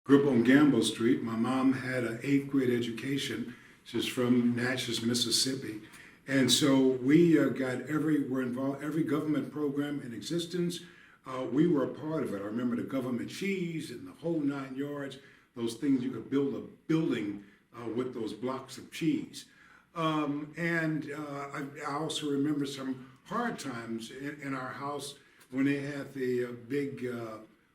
Grew up on Gamble Street. My mom had an eighth grade education. She's from Natchez, Mississippi. And so we're involved, every government program in existence. We were a part of it. I remember the government cheese and the whole 9 yards, those things you could build a building with those blocks of cheese. I also remember some hard times in our house when they had the big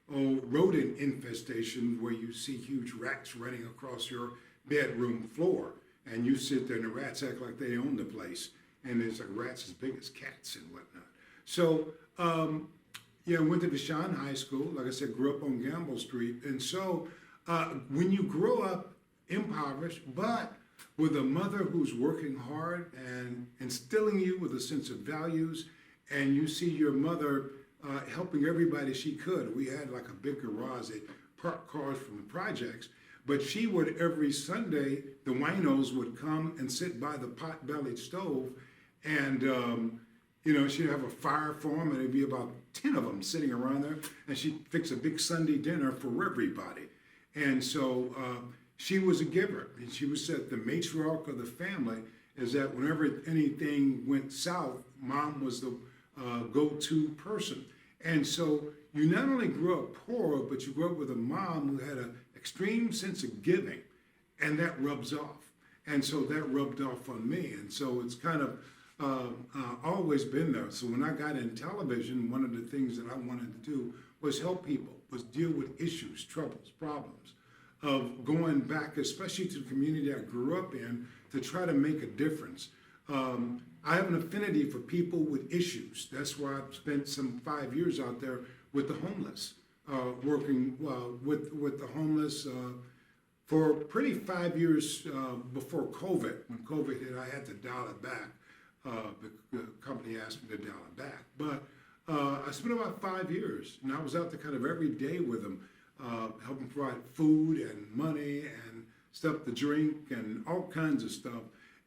rodent infestation where you see huge rats running across your bedroom floor. And you sit there and the rats act like they own the place. And there's like rats as big as cats and whatnot. So, went to Vashon High School. Like I said, grew up on Gamble Street. And so when you grow up impoverished, but with a mother who's working hard and instilling you with a sense of values, and you see your mother helping everybody she could. We had like a big garage. They parked cars from the projects. But she would, every Sunday, the winos would come and sit by the pot-bellied stove, and she'd have a fire for them, and there'd be about 10 of them sitting around there, and she'd fix a big Sunday dinner for everybody. And so she was a giver, and she was said the matriarch of the family is that whenever anything went south, mom was the go-to person. And so you not only grew up poor, but you grew up with a mom who had an extreme sense of giving, and that rubs off. And so that rubbed off on me. And so it's kind of always been there. So when I got in television, one of the things that I wanted to do was help people, was deal with issues, troubles, problems, of going back, especially to the community I grew up in, to try to make a difference. I have an affinity for people with issues. That's why I've spent some 5 years out there with the homeless, working with the homeless for pretty 5 years before COVID. When COVID hit, I had to dial it back. The company asked me to dial it back. But I spent about 5 years, and I was out there kind of every day with them, helping provide food and money and stuff to drink and all kinds of stuff.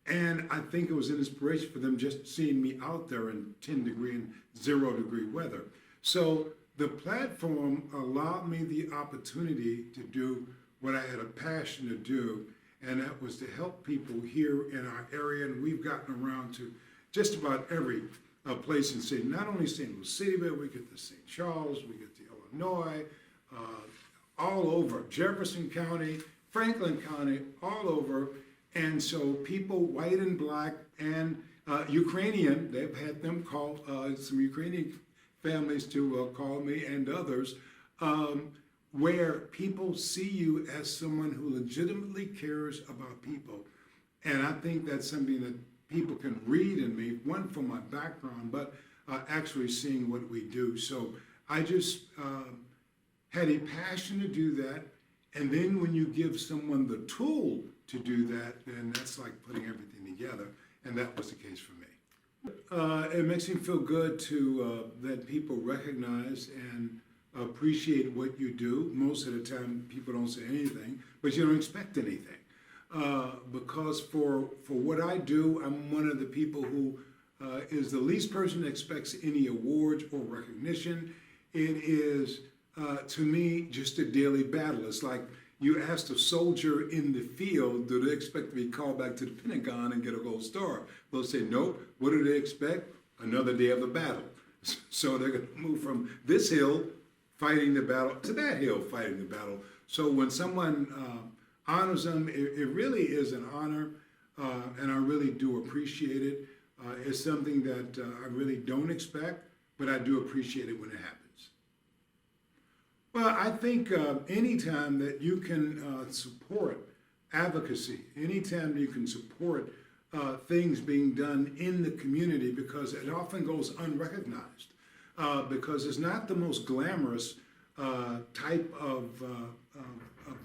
And I think it was an inspiration for them just seeing me out there in 10-degree and 0-degree weather. So the platform allowed me the opportunity to do what I had a passion to do, and that was to help people here in our area. And we've gotten around to just about every place in St. Not only St. Louis City, but we get to St. Charles, we get to Illinois, all over Jefferson County, Franklin County, all over. And so people, white and black and Ukrainian, they've had them call, some Ukrainian families to call me and others, where people see you as someone who legitimately cares about people. And I think that's something that people can read in me, one from my background, but actually seeing what we do. So I just had a passion to do that. And then when you give someone the tool to do that, then that's like putting everything together. And that was the case for me. It makes me feel good to that people recognize and appreciate what you do. Most of the time, people don't say anything, but you don't expect anything. Because for what I do, I'm one of the people who is the least person that expects any awards or recognition. It is, to me, just a daily battle. It's like you asked a soldier in the field, do they expect to be called back to the Pentagon and get a gold star? They'll say, nope. What do they expect? Another day of the battle. So they're going to move from this hill fighting the battle to that hill fighting the battle. So when someone honors them, it really is an honor, and I really do appreciate it. It's something that I really don't expect, but I do appreciate it when it happens. Well, I think anytime that you can support advocacy, anytime you can support things being done in the community, because it often goes unrecognized, because it's not the most glamorous type of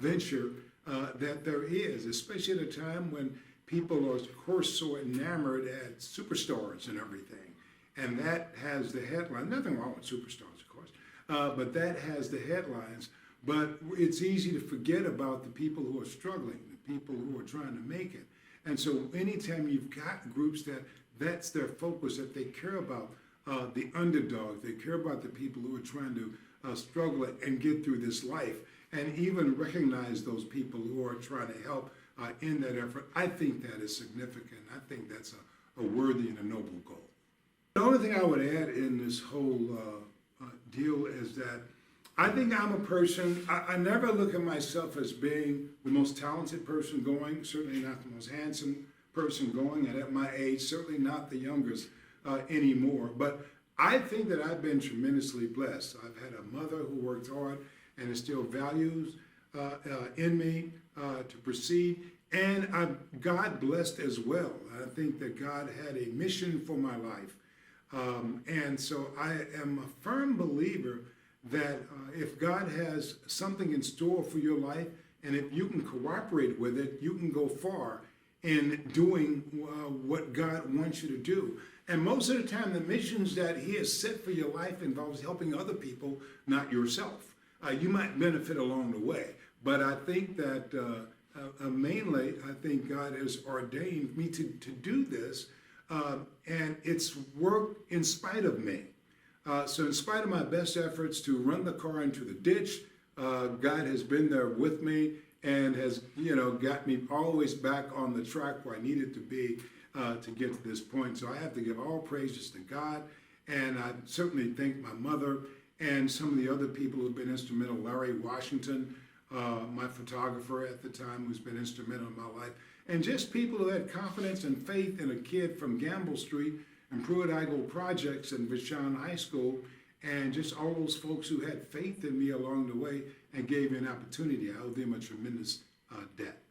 venture that there is, especially at a time when people are, of course, so enamored at superstars and everything. And that has the headline. Nothing wrong with superstars, of course, but that has the headlines. But it's easy to forget about the people who are struggling, the people who are trying to make it. And so anytime you've got groups that's their focus, that they care about the underdog, they care about the people who are trying to struggle and get through this life. and even recognize those people who are trying to help in that effort. I think that is significant. I think that's a worthy and a noble goal. The only thing I would add in this whole deal is that I think I'm a person, I never look at myself as being the most talented person going, certainly not the most handsome person going, and at my age, certainly not the youngest anymore. But I think that I've been tremendously blessed. I've had a mother who worked hard and instilled values in me to proceed, and I'm God blessed as well. I think that God had a mission for my life. And so I am a firm believer that if God has something in store for your life, and if you can cooperate with it, you can go far in doing what God wants you to do. And most of the time, the missions that He has set for your life involves helping other people, not yourself. You might benefit along the way, but I think that mainly, I think God has ordained me to do this, and it's worked in spite of me. So in spite of my best efforts to run the car into the ditch, God has been there with me and has, got me always back on the track where I needed to be to get to this point. So I have to give all praises to God, and I certainly thank my mother and some of the other people who've been instrumental. Larry Washington, my photographer at the time, who's been instrumental in my life, and just people who had confidence and faith in a kid from Gamble Street and Pruitt-Igoe Projects and Vashon High School, and just all those folks who had faith in me along the way and gave me an opportunity. I owe them a tremendous debt.